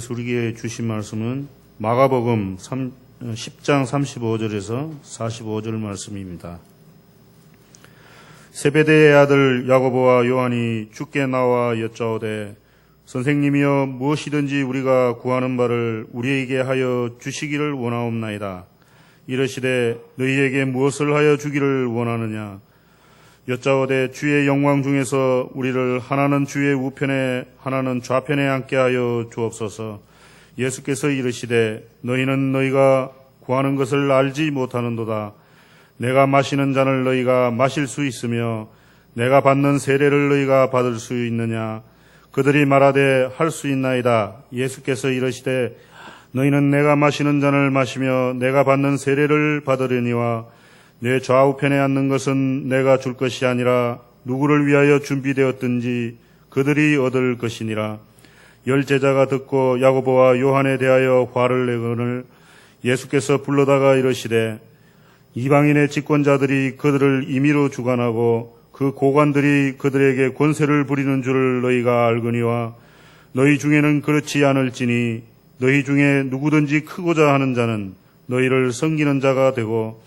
우리에게 주신 말씀은 마가복음 10장 35절에서 45절 말씀입니다. 세베대의 아들 야고보와 요한이 주께 나와 여짜오되 선생님이여 무엇이든지 우리가 구하는 바를 우리에게 하여 주시기를 원하옵나이다. 이르시되 너희에게 무엇을 하여 주기를 원하느냐. 여짜오되 주의 영광 중에서 우리를 하나는 주의 우편에 하나는 좌편에 앉게 하여 주옵소서. 예수께서 이르시되 너희는 너희가 구하는 것을 알지 못하는도다. 내가 마시는 잔을 너희가 마실 수 있으며 내가 받는 세례를 너희가 받을 수 있느냐. 그들이 말하되 할 수 있나이다. 예수께서 이르시되 너희는 내가 마시는 잔을 마시며 내가 받는 세례를 받으려니와 내 좌우편에 앉는 것은 내가 줄 것이 아니라 누구를 위하여 준비되었든지 그들이 얻을 것이니라. 열 제자가 듣고 야고보와 요한에 대하여 화를 내거늘 예수께서 불러다가 이르시되 이방인의 집권자들이 그들을 임의로 주관하고 그 고관들이 그들에게 권세를 부리는 줄을 너희가 알거니와 너희 중에는 그렇지 않을지니 너희 중에 누구든지 크고자 하는 자는 너희를 섬기는 자가 되고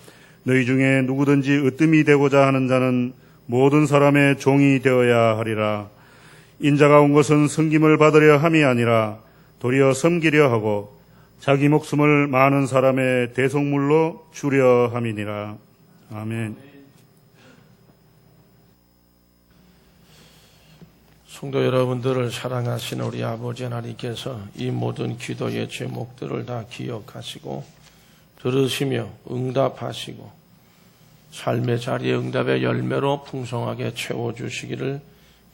너희 중에 누구든지 으뜸이 되고자 하는 자는 모든 사람의 종이 되어야 하리라. 인자가 온 것은 섬김을 받으려 함이 아니라 도리어 섬기려 하고 자기 목숨을 많은 사람의 대속물로 주려 함이니라. 아멘. 성도 여러분들을 사랑하시는 우리 아버지 하나님께서 이 모든 기도의 제목들을 다 기억하시고 들으시며 응답하시고 삶의 자리에 응답의 열매로 풍성하게 채워주시기를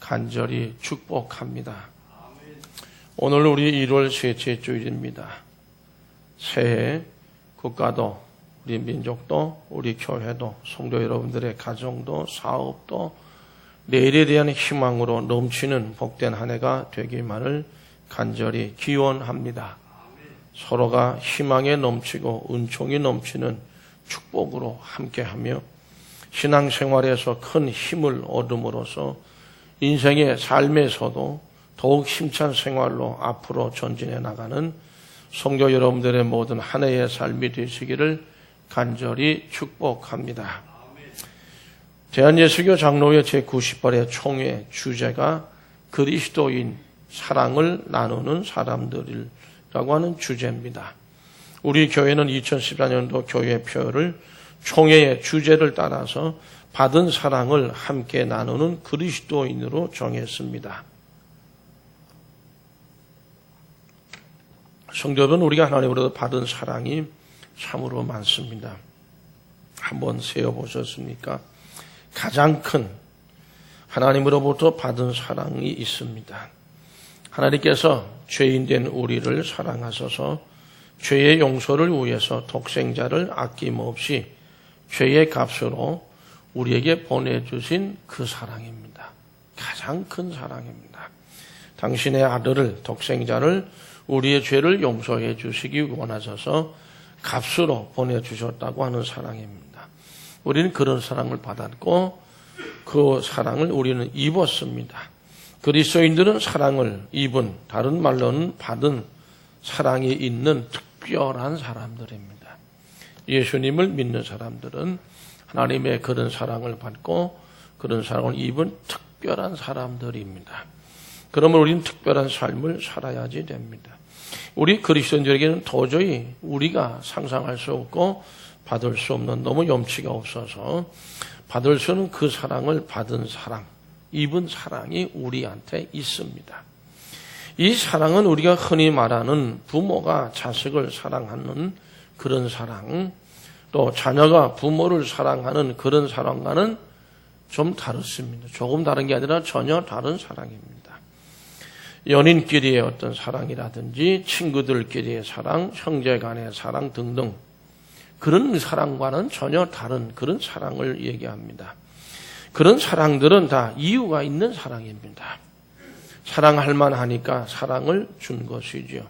간절히 축복합니다. 오늘 우리 1월 셋째 주일입니다. 새해 국가도 우리 민족도 우리 교회도 성도 여러분들의 가정도 사업도 내일에 대한 희망으로 넘치는 복된 한 해가 되기만을 간절히 기원합니다. 서로가 희망에 넘치고 은총이 넘치는 축복으로 함께하며 신앙생활에서 큰 힘을 얻음으로써 인생의 삶에서도 더욱 힘찬 생활로 앞으로 전진해 나가는 성도 여러분들의 모든 한 해의 삶이 되시기를 간절히 축복합니다. 대한예수교 장로회 제90발의 총회 주제가 그리스도인 사랑을 나누는 사람들이라고 하는 주제입니다. 우리 교회는 2014년도 교회표를 총회의 주제를 따라서 받은 사랑을 함께 나누는 그리스도인으로 정했습니다. 성도 여러분, 우리가 하나님으로부터 받은 사랑이 참으로 많습니다. 한번 세어보셨습니까? 가장 큰 하나님으로부터 받은 사랑이 있습니다. 하나님께서 죄인된 우리를 사랑하셔서 죄의 용서를 위해서 독생자를 아낌없이 죄의 값으로 우리에게 보내주신 그 사랑입니다. 가장 큰 사랑입니다. 당신의 아들을, 독생자를 우리의 죄를 용서해 주시기 원하셔서 값으로 보내주셨다고 하는 사랑입니다. 우리는 그런 사랑을 받았고 그 사랑을 우리는 입었습니다. 그리스도인들은 사랑을 입은, 다른 말로는 받은 사랑이 있는 특별한 사람들입니다. 예수님을 믿는 사람들은 하나님의 그런 사랑을 받고 그런 사랑을 입은 특별한 사람들입니다. 그러면 우리는 특별한 삶을 살아야지 됩니다. 우리 그리스도인들에게는 도저히 우리가 상상할 수 없고 받을 수 없는 너무 염치가 없어서 받을 수 없는 그 사랑을 받은 사랑, 입은 사랑이 우리한테 있습니다. 이 사랑은 우리가 흔히 말하는 부모가 자식을 사랑하는 그런 사랑, 또 자녀가 부모를 사랑하는 그런 사랑과는 좀 다릅니다. 조금 다른 게 아니라 전혀 다른 사랑입니다. 연인끼리의 어떤 사랑이라든지 친구들끼리의 사랑, 형제 간의 사랑 등등 그런 사랑과는 전혀 다른 그런 사랑을 얘기합니다. 그런 사랑들은 다 이유가 있는 사랑입니다. 사랑할 만하니까 사랑을 준 것이죠.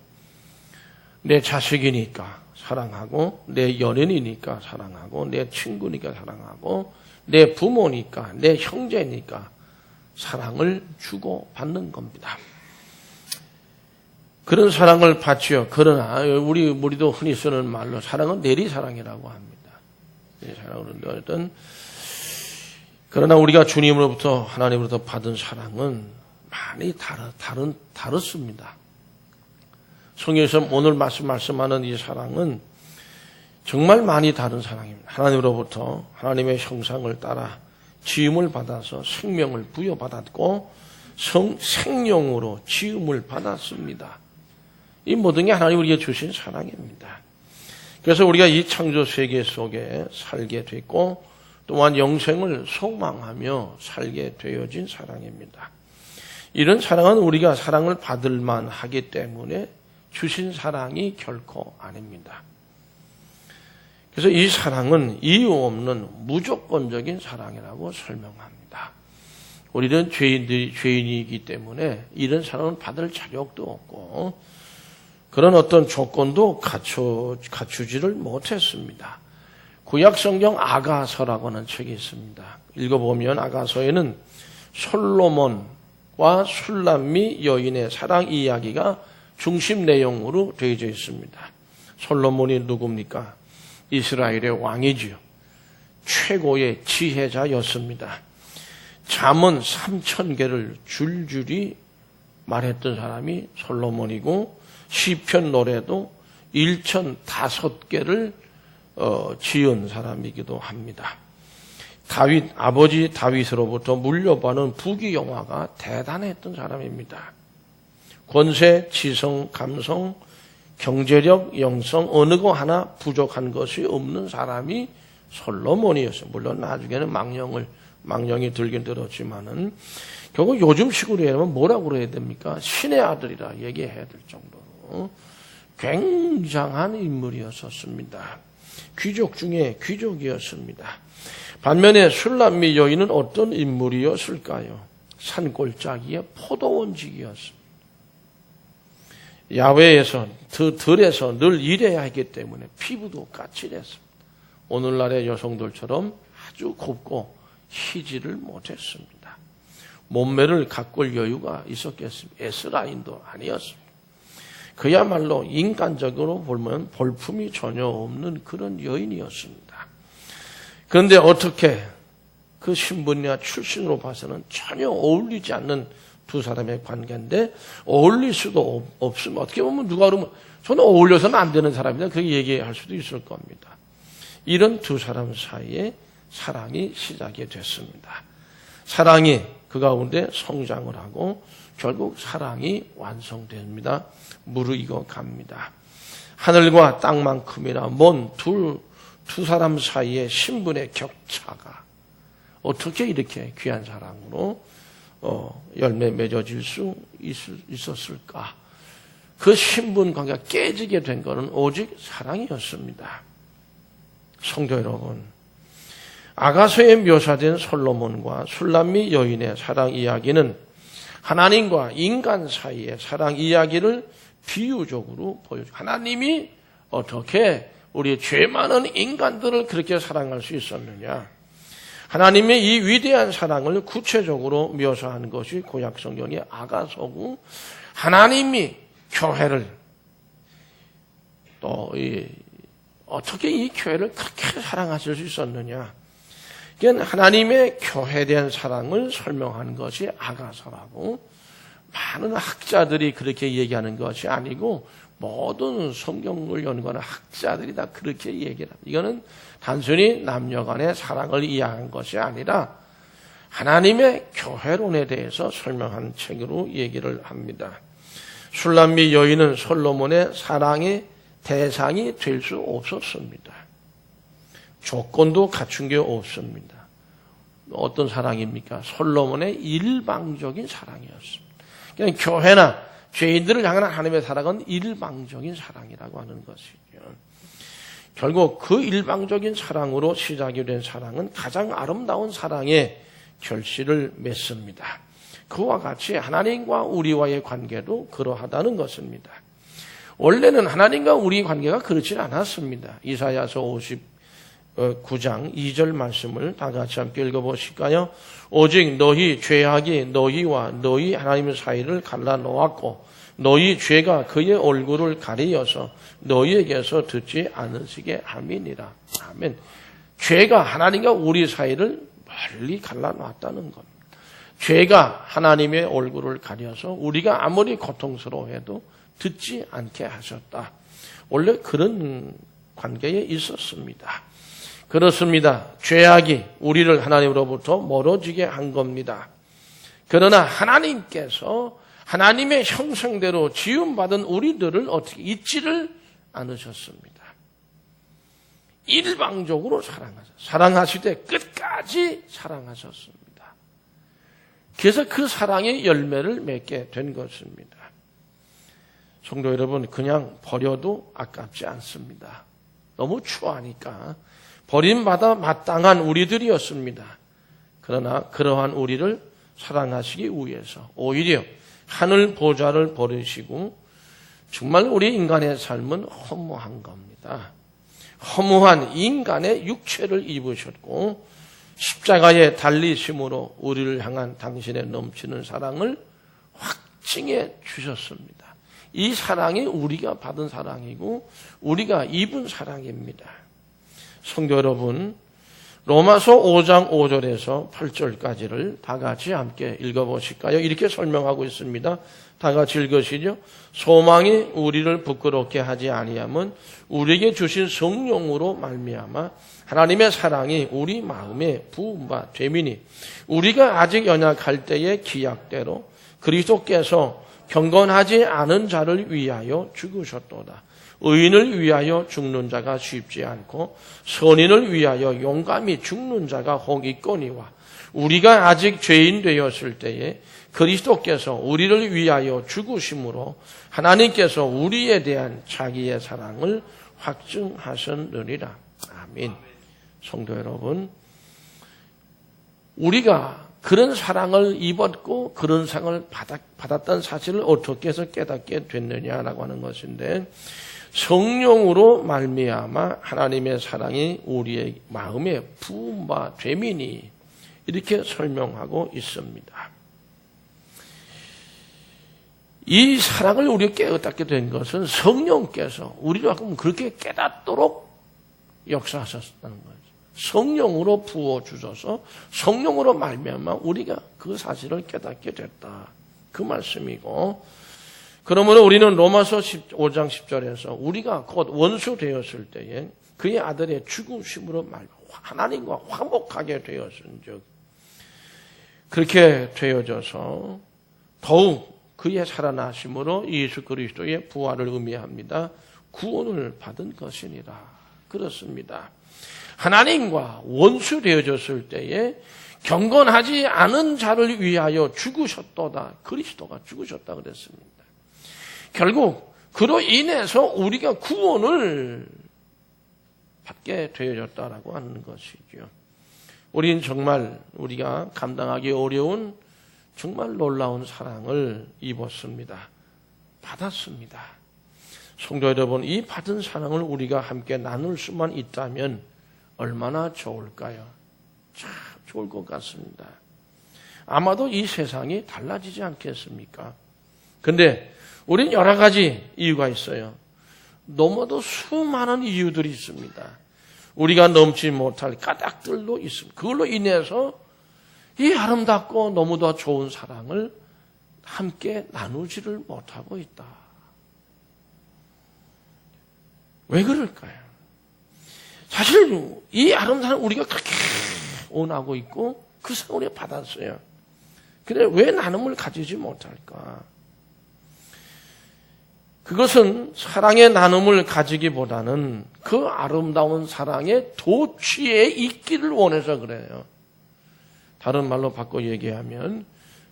내 자식이니까 사랑하고, 내 연인이니까 사랑하고, 내 친구니까 사랑하고, 내 부모니까, 내 형제니까 사랑을 주고 받는 겁니다. 그런 사랑을 받지요. 그러나 우리도 흔히 쓰는 말로 사랑은 내리사랑이라고 합니다. 내리사랑은 그러나 우리가 주님으로부터 하나님으로부터 받은 사랑은 많이 다릅니다. 성경에서 오늘 말씀하는 이 사랑은 정말 많이 다른 사랑입니다. 하나님으로부터 하나님의 형상을 따라 지음을 받아서 생명을 부여받았고 생명으로 지음을 받았습니다. 이 모든 게 하나님 우리에게 주신 사랑입니다. 그래서 우리가 이 창조 세계 속에 살게 됐고 또한 영생을 소망하며 살게 되어진 사랑입니다. 이런 사랑은 우리가 사랑을 받을 만하기 때문에 주신 사랑이 결코 아닙니다. 그래서 이 사랑은 이유 없는 무조건적인 사랑이라고 설명합니다. 우리는 죄인이기 때문에 이런 사랑은 받을 자격도 없고 그런 어떤 조건도 갖추지를 못했습니다. 구약성경 아가서라고 하는 책이 있습니다. 읽어보면 아가서에는 솔로몬과 술람미 여인의 사랑 이야기가 중심 내용으로 되어져 있습니다. 솔로몬이 누굽니까? 이스라엘의 왕이지요. 최고의 지혜자였습니다. 잠언 3,000개를 줄줄이 말했던 사람이 솔로몬이고 시편 노래도 1,005개를 지은 사람이기도 합니다. 아버지 다윗으로부터 물려받은 부귀영화가 대단했던 사람입니다. 권세, 지성, 감성, 경제력, 영성 어느 거 하나 부족한 것이 없는 사람이 솔로몬이었어요. 물론 나중에는 망령이 들긴 들었지만은 결국 요즘 식으로 하면 뭐라고 그래야 됩니까? 신의 아들이라 얘기해야 될 정도로 굉장한 인물이었습니다. 귀족 중에 귀족이었습니다. 반면에 술람미 여인은 어떤 인물이었을까요? 산골짜기의 포도원직이었습니다. 야외에서 들에서 늘 일해야 했기 때문에 피부도 까칠했습니다. 오늘날의 여성들처럼 아주 곱고 희지를 못했습니다. 몸매를 가꿀 여유가 있었겠습니다. S라인도 아니었습니다. 그야말로 인간적으로 보면 볼품이 전혀 없는 그런 여인이었습니다. 그런데 어떻게 그 신분이나 출신으로 봐서는 전혀 어울리지 않는 두 사람의 관계인데 어울릴 수도 없으면 어떻게 보면 누가 그러면 저는 어울려서는 안 되는 사람이다 그렇게 얘기할 수도 있을 겁니다. 이런 두 사람 사이에 사랑이 시작이 됐습니다. 사랑이 그 가운데 성장을 하고 결국 사랑이 완성됩니다. 무르익어 갑니다. 하늘과 땅만큼이나 먼 두 사람 사이의 신분의 격차가 어떻게 이렇게 귀한 사랑으로 열매 맺어질 수 있었을까? 그 신분 관계가 깨지게 된 것은 오직 사랑이었습니다. 성도 여러분, 아가서에 묘사된 솔로몬과 술람미 여인의 사랑 이야기는 하나님과 인간 사이의 사랑 이야기를 비유적으로 보여줍니다. 하나님이 어떻게 우리 죄 많은 인간들을 그렇게 사랑할 수 있었느냐? 하나님의 이 위대한 사랑을 구체적으로 묘사한 것이 구약 성경의 아가서고 하나님이 교회를 또 어떻게 이 교회를 그렇게 사랑하실 수 있었느냐? 이건 하나님의 교회에 대한 사랑을 설명하는 것이 아가서라고 많은 학자들이 그렇게 얘기하는 것이 아니고 모든 성경을 연구하는 학자들이 다 그렇게 얘기를 합니다. 이거는 단순히 남녀 간의 사랑을 이해한 것이 아니라 하나님의 교회론에 대해서 설명한 책으로 얘기를 합니다. 술람미 여인은 솔로몬의 사랑의 대상이 될 수 없었습니다. 조건도 갖춘 게 없습니다. 어떤 사랑입니까? 솔로몬의 일방적인 사랑이었습니다. 그냥 교회나 죄인들을 향한 하나님의 사랑은 일방적인 사랑이라고 하는 것이죠. 결국 그 일방적인 사랑으로 시작이 된 사랑은 가장 아름다운 사랑의 결실을 맺습니다. 그와 같이 하나님과 우리와의 관계도 그러하다는 것입니다. 원래는 하나님과 우리의 관계가 그렇지 않았습니다. 이사야서 59장 2절 말씀을 다 같이 함께 읽어보실까요? 오직 너희 죄악이 너희와 너희 하나님 사이를 갈라놓았고 너희 죄가 그의 얼굴을 가리어서 너희에게서 듣지 않으시게 함이니라. 아멘. 죄가 하나님과 우리 사이를 멀리 갈라놨다는 겁니다. 죄가 하나님의 얼굴을 가려서 우리가 아무리 고통스러워해도 듣지 않게 하셨다. 원래 그런 관계에 있었습니다. 그렇습니다. 죄악이 우리를 하나님으로부터 멀어지게 한 겁니다. 그러나 하나님께서 하나님의 형상대로 지음받은 우리들을 어떻게 잊지를 않으셨습니다. 일방적으로 사랑하시되 끝까지 사랑하셨습니다. 그래서 그 사랑의 열매를 맺게 된 것입니다. 성도 여러분, 그냥 버려도 아깝지 않습니다. 너무 추하니까 버림받아 마땅한 우리들이었습니다. 그러나 그러한 우리를 사랑하시기 위해서 오히려 하늘 보좌를 버리시고 정말 우리 인간의 삶은 허무한 겁니다. 허무한 인간의 육체를 입으셨고 십자가에 달리심으로 우리를 향한 당신의 넘치는 사랑을 확증해 주셨습니다. 이 사랑이 우리가 받은 사랑이고 우리가 입은 사랑입니다. 성도 여러분, 로마서 5장 5절에서 8절까지를 다 같이 함께 읽어보실까요? 이렇게 설명하고 있습니다. 다 같이 읽으시죠. 소망이 우리를 부끄럽게 하지 아니함은 우리에게 주신 성령으로 말미암아 하나님의 사랑이 우리 마음에 부음바 되미니 우리가 아직 연약할 때의 기약대로 그리스도께서 경건하지 않은 자를 위하여 죽으셨도다. 의인을 위하여 죽는 자가 쉽지 않고 선인을 위하여 용감히 죽는 자가 혹 있거니와 우리가 아직 죄인 되었을 때에 그리스도께서 우리를 위하여 죽으심으로 하나님께서 우리에 대한 자기의 사랑을 확증하셨느니라. 아멘. 성도 여러분, 우리가 그런 사랑을 입었고 그런 사랑을 받았던 사실을 어떻게 해서 깨닫게 됐느냐라고 하는 것인데 성령으로 말미암아 하나님의 사랑이 우리의 마음에 부음바 되미니 이렇게 설명하고 있습니다. 이 사랑을 우리가 깨닫게 된 것은 성령께서 우리를 그렇게 깨닫도록 역사하셨다는 거예요. 성령으로 부어주셔서 성령으로 말미암아 우리가 그 사실을 깨닫게 됐다. 그 말씀이고 그러므로 우리는 로마서 5장 10절에서 우리가 곧 원수 되었을 때에 그의 아들의 죽으심으로 하나님과 화목하게 되었은즉 그렇게 되어져서 더욱 그의 살아나심으로 예수 그리스도의 부활을 의미합니다. 구원을 받은 것이니라. 그렇습니다. 하나님과 원수 되어졌을 때에 경건하지 않은 자를 위하여 죽으셨도다. 그리스도가 죽으셨다 그랬습니다. 결국 그로 인해서 우리가 구원을 받게 되어졌다라고 하는 것이죠. 우리는 정말 우리가 감당하기 어려운 정말 놀라운 사랑을 입었습니다. 받았습니다. 성도 여러분, 이 받은 사랑을 우리가 함께 나눌 수만 있다면 얼마나 좋을까요? 참 좋을 것 같습니다. 아마도 이 세상이 달라지지 않겠습니까? 근데 우린 여러 가지 이유가 있어요. 너무도 수많은 이유들이 있습니다. 우리가 넘지 못할 까닭들도 있습니다. 그걸로 인해서 이 아름답고 너무도 좋은 사랑을 함께 나누지를 못하고 있다. 왜 그럴까요? 사실 이 아름다운 사랑을 우리가 그렇게 원하고 있고 그 사랑을 우리가 받았어요. 그런데 왜 나눔을 가지지 못할까? 그것은 사랑의 나눔을 가지기보다는 그 아름다운 사랑의 도취에 있기를 원해서 그래요. 다른 말로 바꿔 얘기하면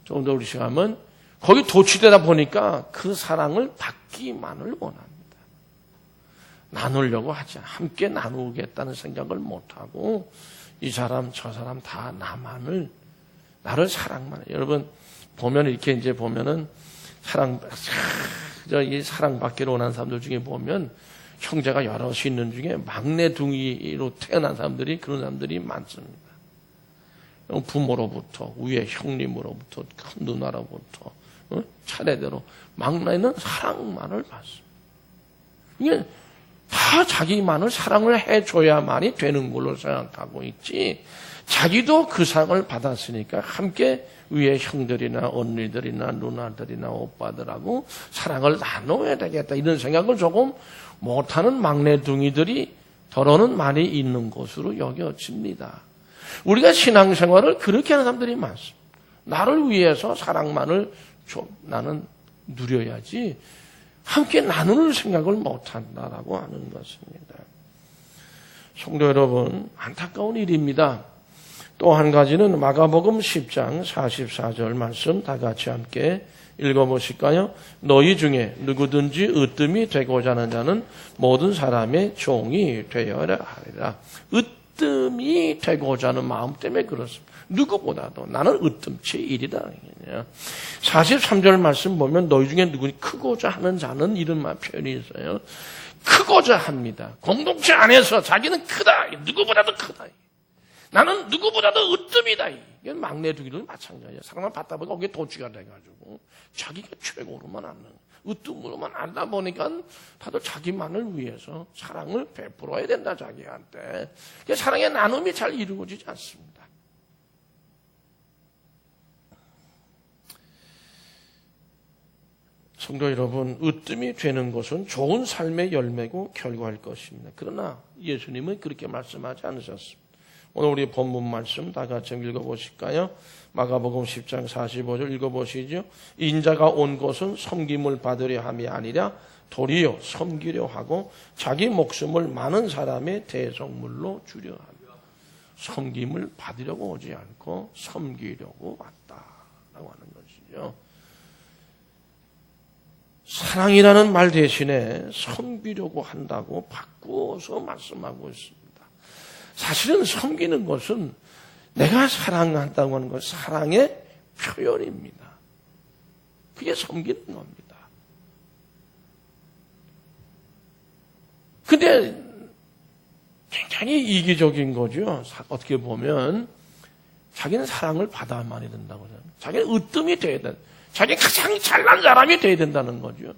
좀 더 우리 시간은 거기 도취되다 보니까 그 사랑을 받기만을 원합니다. 나누려고 하지 않아. 함께 나누겠다는 생각을 못하고 이 사람 저 사람 다 나를 사랑만 해요. 여러분 보면 이렇게 이제 보면은 이 사랑받기로 원하는 사람들 중에 보면 형제가 여럿이 있는 중에 막내둥이로 태어난 사람들이 그런 사람들이 많습니다. 부모로부터 위에 형님으로부터 큰 누나로부터 차례대로 막내는 사랑만을 받습니다. 이게 다 자기만을 사랑을 해줘야만이 되는 걸로 생각하고 있지, 자기도 그 사랑을 받았으니까 함께 위에 형들이나 언니들이나 누나들이나 오빠들하고 사랑을 나눠야 되겠다, 이런 생각을 조금 못하는 막내둥이들이 더러는 많이 있는 것으로 여겨집니다. 우리가 신앙생활을 그렇게 하는 사람들이 많습니다. 나를 위해서 사랑만을 나는 누려야지 함께 나눌 생각을 못한다라고 하는 것입니다. 성도 여러분, 안타까운 일입니다. 또 한 가지는 마가복음 10장 44절 말씀 다 같이 함께 읽어보실까요? 너희 중에 누구든지 으뜸이 되고자 하는 자는 모든 사람의 종이 되어야 하리라. 으뜸이 되고자 하는 마음 때문에 그렇습니다. 누구보다도 나는 으뜸치 일이다. 43절 말씀 보면 너희 중에 누구니 크고자 하는 자는 이런 표현이 있어요. 크고자 합니다. 공동체 안에서 자기는 크다. 누구보다도 크다. 나는 누구보다도 으뜸이다. 이게 막내두기도 마찬가지야. 사람을 받다 보니까 거기에 도취가 돼가지고 자기가 최고로만 앉는, 으뜸으로만 앉다 보니까 다들 자기만을 위해서 사랑을 베풀어야 된다, 자기한테. 사랑의 나눔이 잘 이루어지지 않습니다. 성도 여러분, 으뜸이 되는 것은 좋은 삶의 열매고 결과일 것입니다. 그러나 예수님은 그렇게 말씀하지 않으셨습니다. 오늘 우리 본문 말씀 다 같이 읽어보실까요? 마가복음 10장 45절 읽어보시죠. 인자가 온 것은 섬김을 받으려 함이 아니라 도리어 섬기려 하고 자기 목숨을 많은 사람의 대속물로 주려 합니다. 섬김을 받으려고 오지 않고 섬기려고 왔다라고 하는 것이죠. 사랑이라는 말 대신에 섬기려고 한다고 바꾸어서 말씀하고 있습니다. 사실은 섬기는 것은 내가 사랑한다고 하는 것, 사랑의 표현입니다. 그게 섬기는 겁니다. 근데 굉장히 이기적인 거죠. 어떻게 보면 자기는 사랑을 받아야만이 된다고 해요. 자기는 으뜸이 돼야 된다. 자기는 가장 잘난 사람이 돼야 된다는 거죠.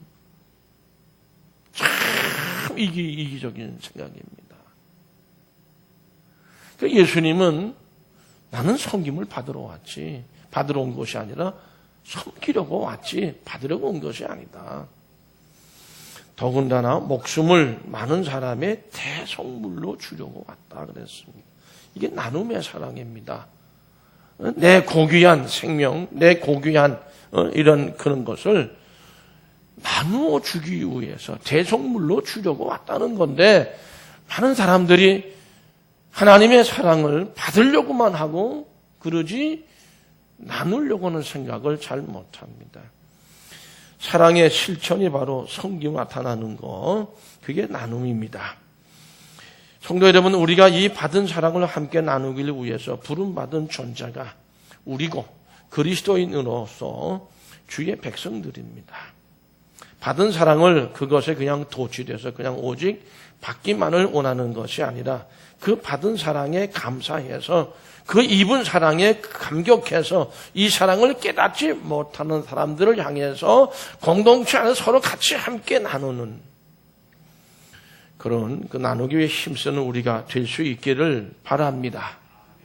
참 이기적인 생각입니다. 예수님은 나는 섬김을 받으러 왔지, 받으러 온 것이 아니라 섬기려고 왔지 받으려고 온 것이 아니다. 더군다나 목숨을 많은 사람의 대속물로 주려고 왔다 그랬습니다. 이게 나눔의 사랑입니다. 내 고귀한 생명, 내 고귀한 이런 그런 것을 나누어 주기 위해서 대속물로 주려고 왔다는 건데, 많은 사람들이 하나님의 사랑을 받으려고만 하고 그러지 나누려고 하는 생각을 잘 못합니다. 사랑의 실천이 바로 섬김 나타나는 거, 그게 나눔입니다. 성도 여러분, 우리가 이 받은 사랑을 함께 나누기를 위해서 부름받은 존재가 우리고 그리스도인으로서 주의 백성들입니다. 받은 사랑을 그것에 그냥 도취돼서 그냥 오직 받기만을 원하는 것이 아니라 그 받은 사랑에 감사해서 그 입은 사랑에 감격해서 이 사랑을 깨닫지 못하는 사람들을 향해서 공동체 안에서 서로 같이 함께 나누는 그런 그 나누기 위해 힘쓰는 우리가 될 수 있기를 바랍니다.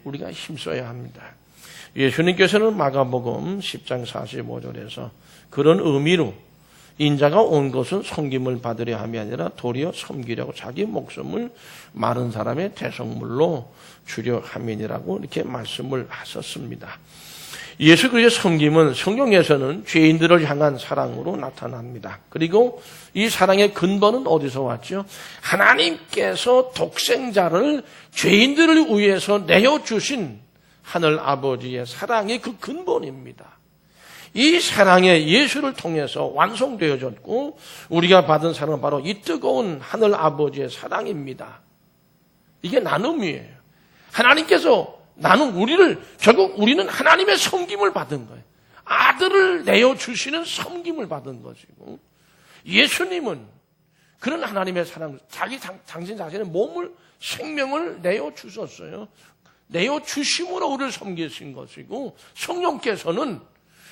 우리가 힘써야 합니다. 예수님께서는 마가복음 10장 45절에서 그런 의미로 인자가 온 것은 섬김을 받으려 함이 아니라 도리어 섬기려고 자기 목숨을 많은 사람의 대속물로 주려 함이니라고 이렇게 말씀을 하셨습니다. 예수 그리스도의 섬김은 성경에서는 죄인들을 향한 사랑으로 나타납니다. 그리고 이 사랑의 근본은 어디서 왔죠? 하나님께서 독생자를 죄인들을 위해서 내어주신 하늘 아버지의 사랑이 그 근본입니다. 이 사랑이 예수를 통해서 완성되어졌고 우리가 받은 사랑은 바로 이 뜨거운 하늘 아버지의 사랑입니다. 이게 나눔이에요. 하나님께서 결국 우리는 하나님의 섬김을 받은 거예요. 아들을 내어주시는 섬김을 받은 것이고, 예수님은 그런 하나님의 사랑, 당신 자신의 몸을, 생명을 내어주셨어요. 내어주심으로 우리를 섬기신 것이고, 성령께서는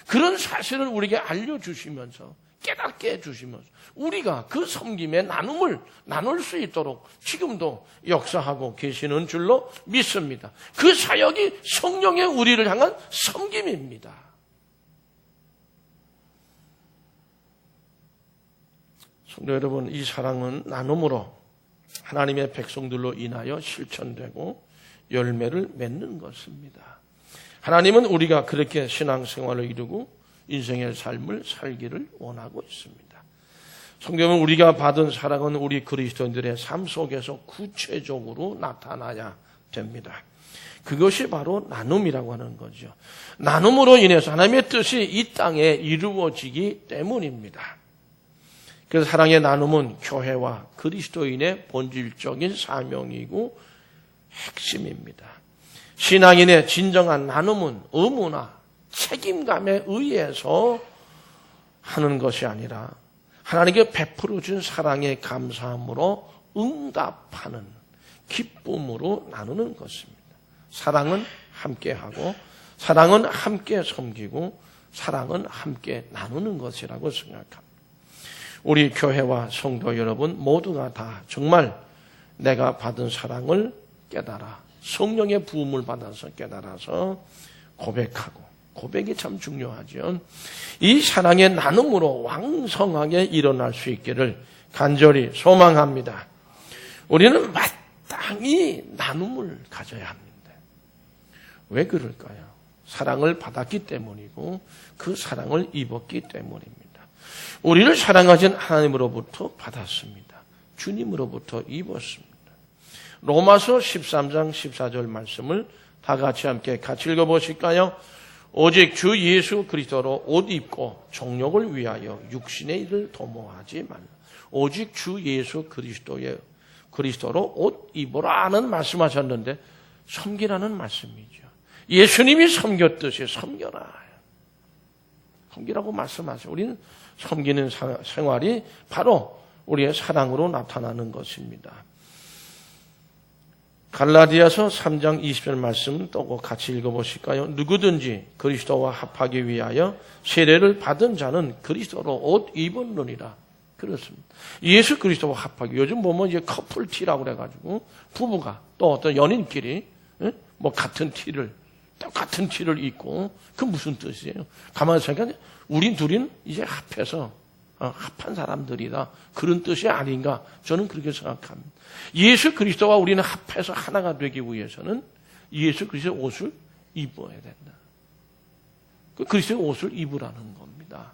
그런 사실을 우리에게 알려주시면서 깨닫게 해주시면서 우리가 그 섬김의 나눔을 나눌 수 있도록 지금도 역사하고 계시는 줄로 믿습니다. 그 사역이 성령의 우리를 향한 섬김입니다. 성도 여러분, 이 사랑은 나눔으로 하나님의 백성들로 인하여 실천되고 열매를 맺는 것입니다. 하나님은 우리가 그렇게 신앙생활을 이루고 인생의 삶을 살기를 원하고 있습니다. 성경은 우리가 받은 사랑은 우리 그리스도인들의 삶 속에서 구체적으로 나타나야 됩니다. 그것이 바로 나눔이라고 하는 거죠. 나눔으로 인해서 하나님의 뜻이 이 땅에 이루어지기 때문입니다. 그래서 사랑의 나눔은 교회와 그리스도인의 본질적인 사명이고 핵심입니다. 신앙인의 진정한 나눔은 의무나 책임감에 의해서 하는 것이 아니라 하나님께 베풀어 준 사랑에 감사함으로 응답하는 기쁨으로 나누는 것입니다. 사랑은 함께하고 사랑은 함께 섬기고 사랑은 함께 나누는 것이라고 생각합니다. 우리 교회와 성도 여러분 모두가 다 정말 내가 받은 사랑을 깨달아 성령의 부음을 받아서 깨달아서 고백하고 고백이 참 중요하죠. 이 사랑의 나눔으로 왕성하게 일어날 수 있기를 간절히 소망합니다. 우리는 마땅히 나눔을 가져야 합니다. 왜 그럴까요? 사랑을 받았기 때문이고 그 사랑을 입었기 때문입니다. 우리를 사랑하신 하나님으로부터 받았습니다. 주님으로부터 입었습니다. 로마서 13장 14절 말씀을 다 같이 함께 같이 읽어보실까요? 오직 주 예수 그리스도로 옷 입고 정욕을 위하여 육신의 일을 도모하지 말라. 오직 주 예수 그리스도로 옷 입으라는 말씀하셨는데 섬기라는 말씀이죠. 예수님이 섬겼듯이 섬겨라. 섬기라고 말씀하세요. 우리는 섬기는 생활이 바로 우리의 사랑으로 나타나는 것입니다. 갈라디아서 3장 20절 말씀 또 같이 읽어보실까요? 누구든지 그리스도와 합하기 위하여 세례를 받은 자는 그리스도로 옷 입었느니라. 그렇습니다. 예수 그리스도와 합하기. 요즘 보면 이제 커플티라고 그래가지고 부부가 또 어떤 연인끼리 뭐 같은 티를 똑같은 티를 입고 그 무슨 뜻이에요? 가만히 생각해. 우린 둘은 이제 합해서 합한 사람들이다. 그런 뜻이 아닌가? 저는 그렇게 생각합니다. 예수 그리스도와 우리는 합해서 하나가 되기 위해서는 예수 그리스도의 옷을 입어야 된다. 그 그리스도의 옷을 입으라는 겁니다.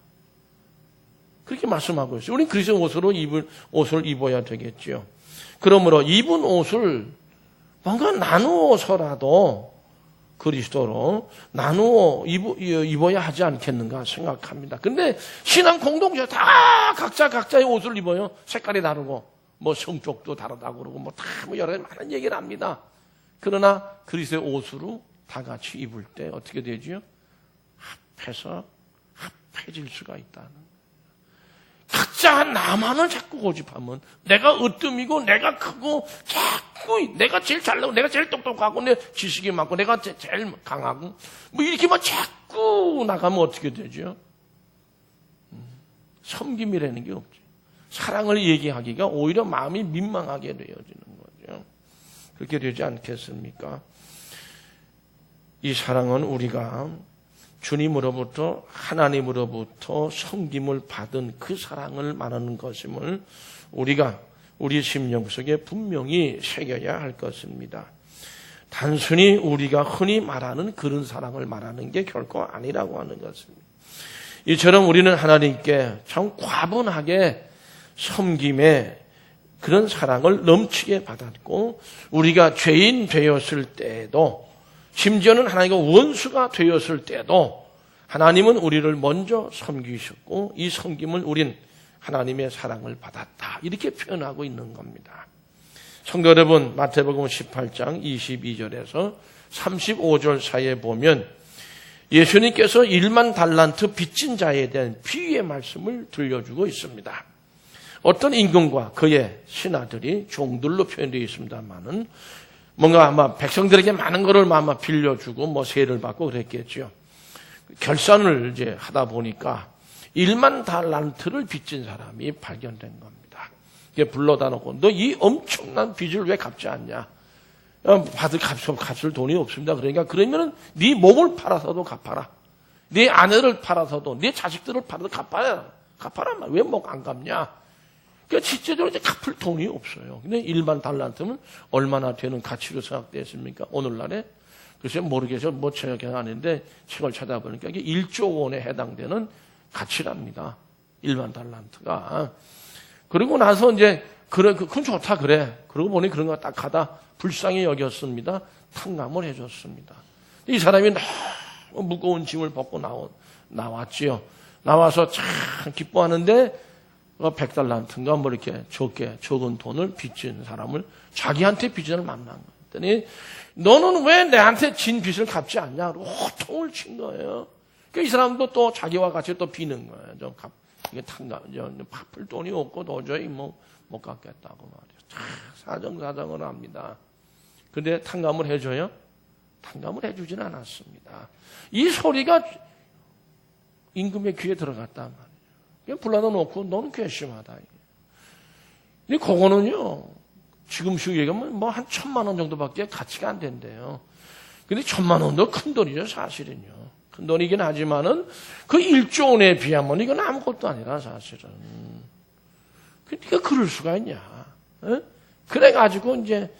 그렇게 말씀하고 있어요. 우리는 그리스도의 옷을 입어야 되겠죠. 그러므로 입은 옷을 뭔가 나누어서라도 그리스도로 나누어 입어야 하지 않겠는가 생각합니다. 근데 신앙 공동체 다 각자의 옷을 입어요. 색깔이 다르고 뭐 성격도 다르다고 그러고 뭐 다 여러 가지 많은 얘기를 합니다. 그러나 그리스도의 옷으로 다 같이 입을 때 어떻게 되죠? 합해질 수가 있다는. 각자 나만을 자꾸 고집하면 내가 으뜸이고 내가 크고 자꾸 내가 제일 잘나고 내가 제일 똑똑하고 내 지식이 많고 내가 제일 강하고 뭐 이렇게만 자꾸 나가면 어떻게 되죠? 섬김이라는 게 없죠. 사랑을 얘기하기가 오히려 마음이 민망하게 되어지는 거죠. 그렇게 되지 않겠습니까? 이 사랑은 우리가 주님으로부터 하나님으로부터 섬김을 받은 그 사랑을 말하는 것임을 우리가 우리 심령 속에 분명히 새겨야 할 것입니다. 단순히 우리가 흔히 말하는 그런 사랑을 말하는 게 결코 아니라고 하는 것입니다. 이처럼 우리는 하나님께 참 과분하게 섬김의 그런 사랑을 넘치게 받았고 우리가 죄인 되었을 때에도 심지어는 하나님과 원수가 되었을 때도 하나님은 우리를 먼저 섬기셨고 이 섬김을 우린 하나님의 사랑을 받았다. 이렇게 표현하고 있는 겁니다. 성도 여러분, 마태복음 18장 22절에서 35절 사이에 보면 예수님께서 1만 달란트 빚진 자에 대한 비유의 말씀을 들려주고 있습니다. 어떤 임금과 그의 신하들이 종들로 표현되어 있습니다만은 뭔가 아마 백성들에게 많은 것을 아마 빌려주고 뭐 세를 받고 그랬겠죠. 결산을 이제 하다 보니까 1만 달란트를 빚진 사람이 발견된 겁니다. 이게 불러다 놓고 너 이 엄청난 빚을 왜 갚지 않냐? 갚을 돈이 없습니다. 그러면은 네 몸을 팔아서도 갚아라. 네 아내를 팔아서도 네 자식들을 팔아서 갚아라. 왜 뭐 안 갚냐? 그러니까 실제적으로 이제 갚을 돈이 없어요. 근데 1만 달란트면 얼마나 되는 가치로 생각되었습니까? 오늘날에 글쎄 모르겠어요. 뭐 제가 아닌데 책을 찾아보니까 이게 1조 원에 해당되는 가치랍니다. 1만 달란트가. 그리고 나서 이제 그래 그건 좋다 그래. 그러고 보니 그런 거 딱 하다 불쌍히 여겼습니다. 탕감을 해줬습니다. 이 사람이 너무 무거운 짐을 벗고 나왔지요. 나와서 참 기뻐하는데 100달란트인가 뭐 이렇게 적은 돈을 빚진 사람을 자기한테 빚을 만난 거예요. 너는 왜 내한테 진 빚을 갚지 않냐? 호통을 친 거예요. 그러니까 이 사람도 또 자기와 같이 또 비는 거예요. 이게 갚을 돈이 없고 도저히 못 갚겠다고 말이에요. 참 사정사정을 합니다. 근데 탕감을 해줘요? 탕감을 해주진 않았습니다. 이 소리가 임금의 귀에 들어갔단 말이에요. 그냥 불러다 놓고 너는 괘씸하다. 근데 그거는요, 지금식 얘기하면 뭐 한 1,000만 원 정도밖에 가치가 안 된대요. 근데 1,000만 원도 큰 돈이죠, 사실은요. 큰 돈이긴 하지만은 그 1조 원에 비하면 이건 아무것도 아니라 사실은. 그러니까 그럴 수가 있냐. 어? 그래가지고 이제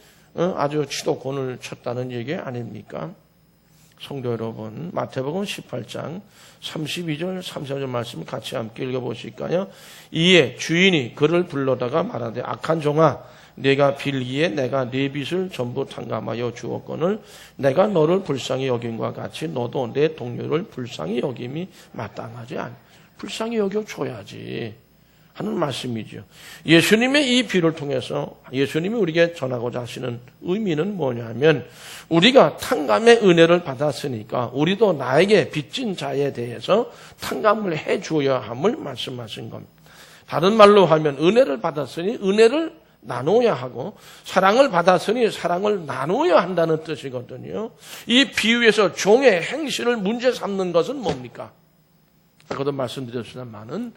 아주 치도곤을 쳤다는 얘기 아닙니까? 성도 여러분, 마태복음 18장 32절, 33절 말씀 같이 함께 읽어보실까요? 이에 주인이 그를 불러다가 말하되 악한 종아, 내가 빌기에 내가 네 빚을 전부 탕감하여 주었거늘 내가 너를 불쌍히 여김과 같이 너도 내 동료를 불쌍히 여김이 마땅하지 않아. 불쌍히 여겨줘야지 하는 말씀이죠. 예수님의 이 비를 통해서 예수님이 우리에게 전하고자 하시는 의미는 뭐냐면 우리가 탕감의 은혜를 받았으니까 우리도 나에게 빚진 자에 대해서 탕감을 해줘야 함을 말씀하신 겁니다. 다른 말로 하면 은혜를 받았으니 은혜를 나눠야 하고 사랑을 받았으니 사랑을 나눠야 한다는 뜻이거든요. 이 비유에서 종의 행실을 문제 삼는 것은 뭡니까? 아까도 말씀드렸습니다만은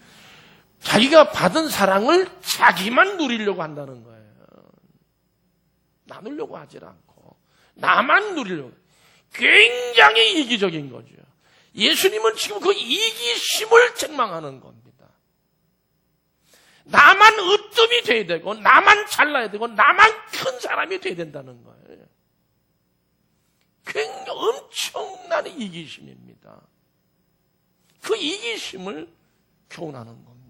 자기가 받은 사랑을 자기만 누리려고 한다는 거예요. 나누려고 하지 않고 나만 누리려고. 굉장히 이기적인 거죠. 예수님은 지금 그 이기심을 책망하는 겁니다. 나만 으뜸이 돼야 되고 나만 잘나야 되고 나만 큰 사람이 돼야 된다는 거예요. 굉장히 엄청난 이기심입니다. 그 이기심을 교훈하는 겁니다.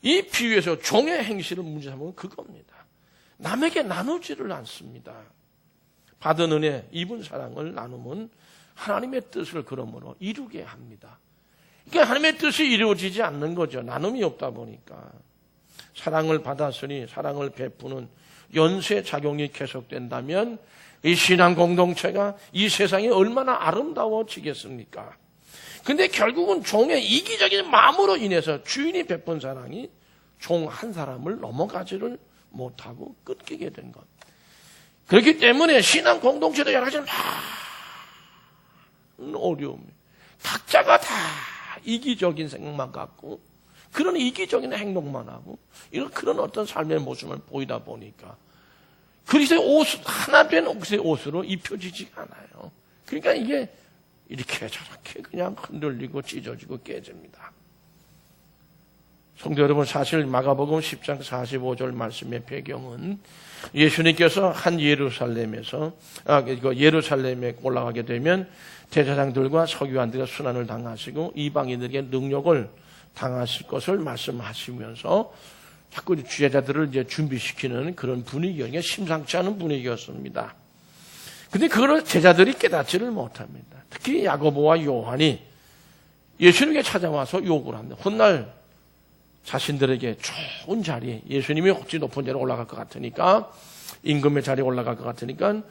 이 비유에서 종의 행실을 문제 삼은 그겁니다. 남에게 나누지를 않습니다. 받은 은혜, 입은 사랑을 나누면 하나님의 뜻을 그러므로 이루게 합니다. 그러니까 하나님의 뜻이 이루어지지 않는 거죠. 나눔이 없다 보니까. 사랑을 받았으니 사랑을 베푸는 연쇄작용이 계속된다면 이 신앙 공동체가 이 세상이 얼마나 아름다워지겠습니까? 근데 결국은 종의 이기적인 마음으로 인해서 주인이 베푼 사랑이 종 한 사람을 넘어가지를 못하고 끊기게 된 것. 그렇기 때문에 신앙 공동체도 여러 가지 많은 어려움. 각자가 다 이기적인 생각만 갖고 그런 이기적인 행동만 하고 이런 그런 어떤 삶의 모습을 보이다 보니까 그리스도의 옷, 하나 된 옷의 옷으로 입혀지지가 않아요. 그러니까 이게 이렇게 저렇게 그냥 흔들리고 찢어지고 깨집니다. 성도 여러분, 사실 마가복음 10장 45절 말씀의 배경은 예수님께서 한 예루살렘에 올라가게 되면 대제사장들과 서기관들과 순환을 당하시고 이방인들에게 능력을 당하실 것을 말씀하시면서 자꾸 제자들을 이제 준비시키는 그런 분위기가 심상치 않은 분위기였습니다. 근데 그걸 제자들이 깨닫지를 못합니다. 특히 야고보와 요한이 예수님에게 찾아와서 요구를 합니다. 훗날 자신들에게 좋은 자리, 예수님이 혹시 높은 자리에 올라갈 것 같으니까, 임금의 자리에 올라갈 것 같으니까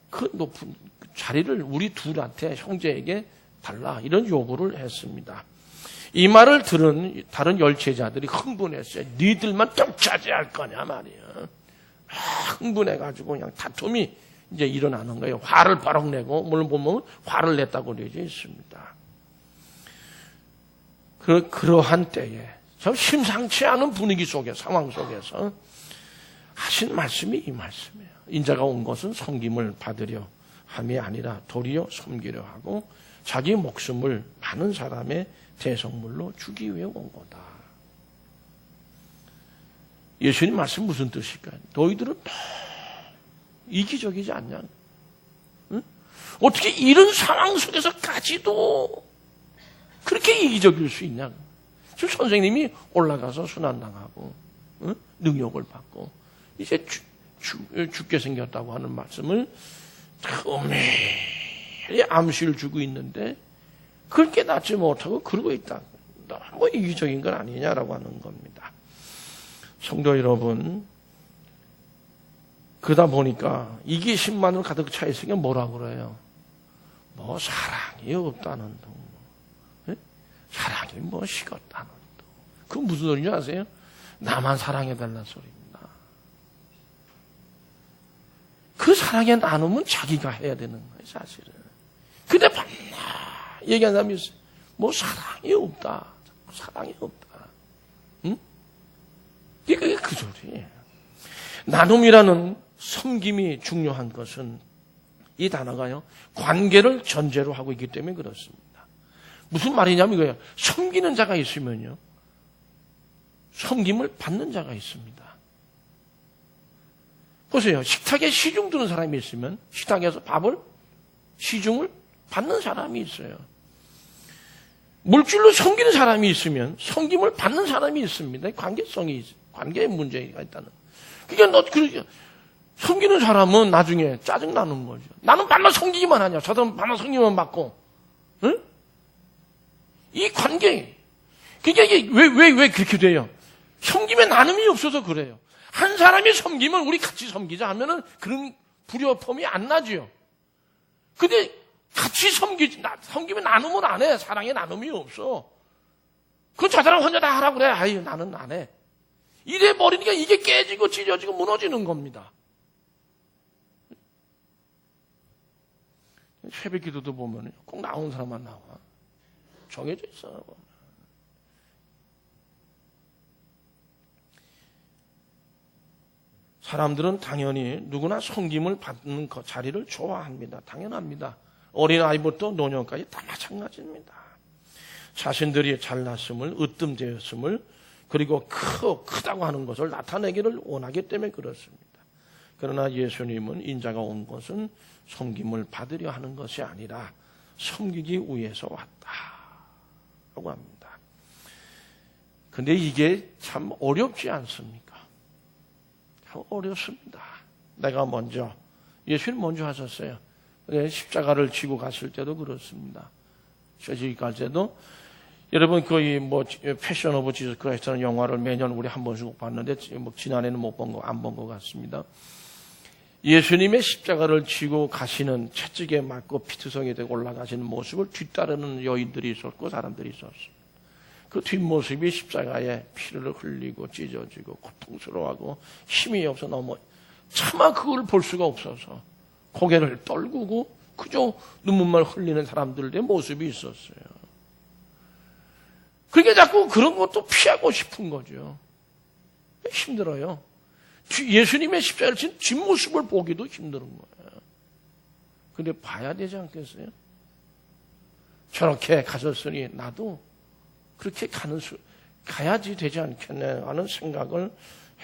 그 높은 자리를 우리 둘한테 형제에게 달라, 이런 요구를 했습니다. 이 말을 들은 다른 열 제자들이 흥분했어요. 니들만 좀 차지할 거냐 말이야. 흥분해가지고 그냥 다툼이 이제 일어나는 거예요. 화를 버럭 내고, 물론 보면 화를 냈다고 되어 있습니다. 그러한 때에, 참 심상치 않은 분위기 속에, 상황 속에서 하신 말씀이 이 말씀이에요. 인자가 온 것은 섬김을 받으려 함이 아니라 도리어 섬기려 하고 자기 목숨을 많은 사람의 대성물로 주기 위해 온 거다. 예수님 말씀 무슨 뜻일까요? 너희들은 이기적이지 않냐? 응? 어떻게 이런 상황 속에서까지도 그렇게 이기적일 수 있냐? 지금 선생님이 올라가서 순환당하고, 응? 능욕을 받고 이제 죽게 생겼다고 하는 말씀을 엄밀히 암시를 주고 있는데 그걸 깨닫지 못하고 그러고 있다. 너무 이기적인 건 아니냐라고 하는 겁니다. 성도 여러분, 그러다 보니까 이기심만으로 가득 차 있으니까 뭐라고 그래요? 뭐 사랑이 없다는 둥, 네? 사랑이 뭐 식었다는 둥. 그건 무슨 소리인지 아세요? 나만 사랑해달라는 소리입니다. 그 사랑의 나눔은 자기가 해야 되는 거예요, 사실은. 근데 밤낮 얘기하는 사람이 있어요. 뭐 사랑이 없다. 사랑이 없다. 응? 이게 그 소리예요. 나눔이라는 섬김이 중요한 것은 이 단어가요, 관계를 전제로 하고 있기 때문에 그렇습니다. 무슨 말이냐면 이거예요. 섬기는 자가 있으면요, 섬김을 받는 자가 있습니다. 보세요. 식탁에 시중 드는 사람이 있으면 식탁에서 밥을, 시중을 받는 사람이 있어요. 물질로 섬기는 사람이 있으면 섬김을 받는 사람이 있습니다. 관계의 문제가 있다는. 그러니까 섬기는 사람은 나중에 짜증나는 거죠. 나는 밤낮 섬기기만 하냐. 저 사람은 밤낮 섬기기만 받고. 응? 이 관계. 그러니까 이게 왜 그렇게 돼요? 섬김의 나눔이 없어서 그래요. 한 사람이 섬기면 우리 같이 섬기자 하면은 그런 불협화음이 안 나죠. 근데 같이 섬기면 나눔은 안 해. 사랑의 나눔이 없어. 그 저 사람 혼자 다 하라고 그래. 아유, 나는 안 해. 이래 버리니까 이게 깨지고 찢어지고 무너지는 겁니다. 새벽 기도도 보면 꼭 나온 사람만 나와. 정해져 있어. 사람들은 당연히 누구나 섬김을 받는 그 자리를 좋아합니다. 당연합니다. 어린아이부터 노년까지 다 마찬가지입니다. 자신들이 잘났음을, 으뜸되었음을, 그리고 크다고 하는 것을 나타내기를 원하기 때문에 그렇습니다. 그러나 예수님은 인자가 온 것은 섬김을 받으려 하는 것이 아니라 섬기기 위해서 왔다라고 합니다. 근데 이게 참 어렵지 않습니까? 참 어렵습니다. 내가 먼저, 예수님 먼저 하셨어요. 십자가를 지고 갔을 때도 그렇습니다. 쇠지기 갈 때도 여러분 거의 패션 오브 지저스 크라이스트라는 영화를 매년 우리 한 번씩 꼭 봤는데 지난해는 못 본 거, 안 본 것 같습니다. 예수님의 십자가를 지고 가시는 채찍에 맞고 피투성이 되고 올라가시는 모습을 뒤따르는 여인들이 있었고 사람들이 있었습니다. 그 뒷모습이 십자가에 피를 흘리고 찢어지고 고통스러워하고 힘이 없어 차마 그걸 볼 수가 없어서 고개를 떨구고 그저 눈물만 흘리는 사람들의 모습이 있었어요. 그러니까 자꾸 그런 것도 피하고 싶은 거죠. 힘들어요. 예수님의 십자가를 진 뒷모습을 보기도 힘든 거예요. 근데 봐야 되지 않겠어요? 저렇게 가셨으니 나도 그렇게 가야지 되지 않겠네 하는 생각을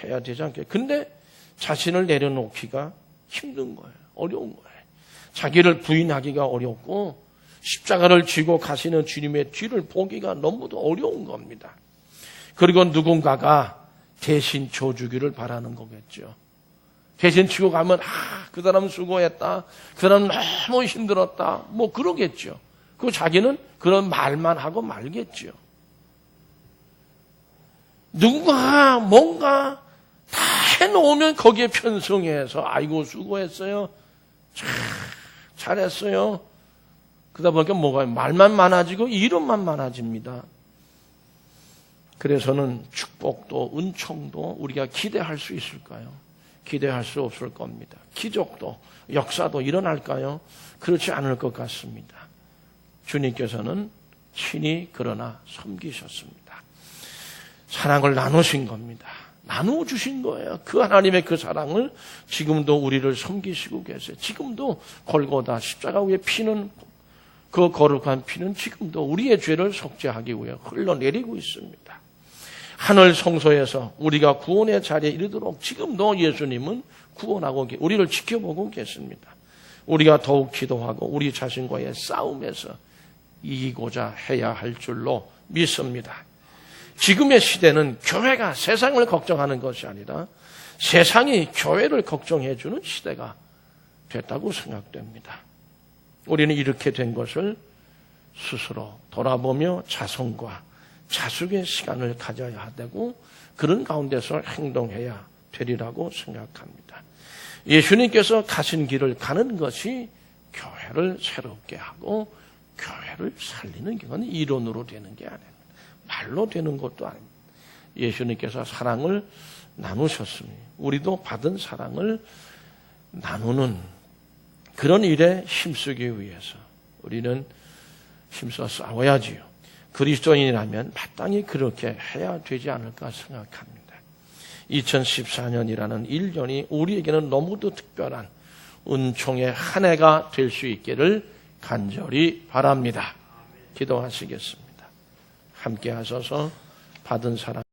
해야 되지 않겠어요. 근데 자신을 내려놓기가 힘든 거예요. 어려운 거예요. 자기를 부인하기가 어렵고 십자가를 지고 가시는 주님의 뒤를 보기가 너무도 어려운 겁니다. 그리고 누군가가 대신 줘주기를 바라는 거겠죠. 대신 지고 가면 그 사람 수고했다. 그 사람 너무 힘들었다. 그러겠죠. 그 자기는 그런 말만 하고 말겠죠. 누군가 뭔가 다 해놓으면 거기에 편성해서 아이고 수고했어요. 잘했어요. 그러다 보니까 뭐가 말만 많아지고 이름만 많아집니다. 그래서는 축복도 은총도 우리가 기대할 수 있을까요? 기대할 수 없을 겁니다. 기적도 역사도 일어날까요? 그렇지 않을 것 같습니다. 주님께서는 친히 그러나 섬기셨습니다. 사랑을 나누신 겁니다. 나누어 주신 거예요. 그 하나님의 그 사랑을 지금도 우리를 섬기시고 계세요. 지금도 골고다 십자가 위에 피는 그 거룩한 피는 지금도 우리의 죄를 속죄하기 위해 흘러내리고 있습니다. 하늘 성소에서 우리가 구원의 자리에 이르도록 지금도 예수님은 구원하고 우리를 지켜보고 계십니다. 우리가 더욱 기도하고 우리 자신과의 싸움에서 이기고자 해야 할 줄로 믿습니다. 지금의 시대는 교회가 세상을 걱정하는 것이 아니라 세상이 교회를 걱정해 주는 시대가 됐다고 생각됩니다. 우리는 이렇게 된 것을 스스로 돌아보며 자성과 자숙의 시간을 가져야 되고 그런 가운데서 행동해야 되리라고 생각합니다. 예수님께서 가신 길을 가는 것이 교회를 새롭게 하고 교회를 살리는 건 이론으로 되는 게 아닙니다. 말로 되는 것도 아닙니다. 예수님께서 사랑을 나누셨으니 우리도 받은 사랑을 나누는 그런 일에 힘쓰기 위해서 우리는 힘써 싸워야지요. 그리스도인이라면 마땅히 그렇게 해야 되지 않을까 생각합니다. 2014년이라는 1년이 우리에게는 너무도 특별한 은총의 한 해가 될 수 있기를 간절히 바랍니다. 기도하시겠습니다. 함께 하셔서 받은 사랑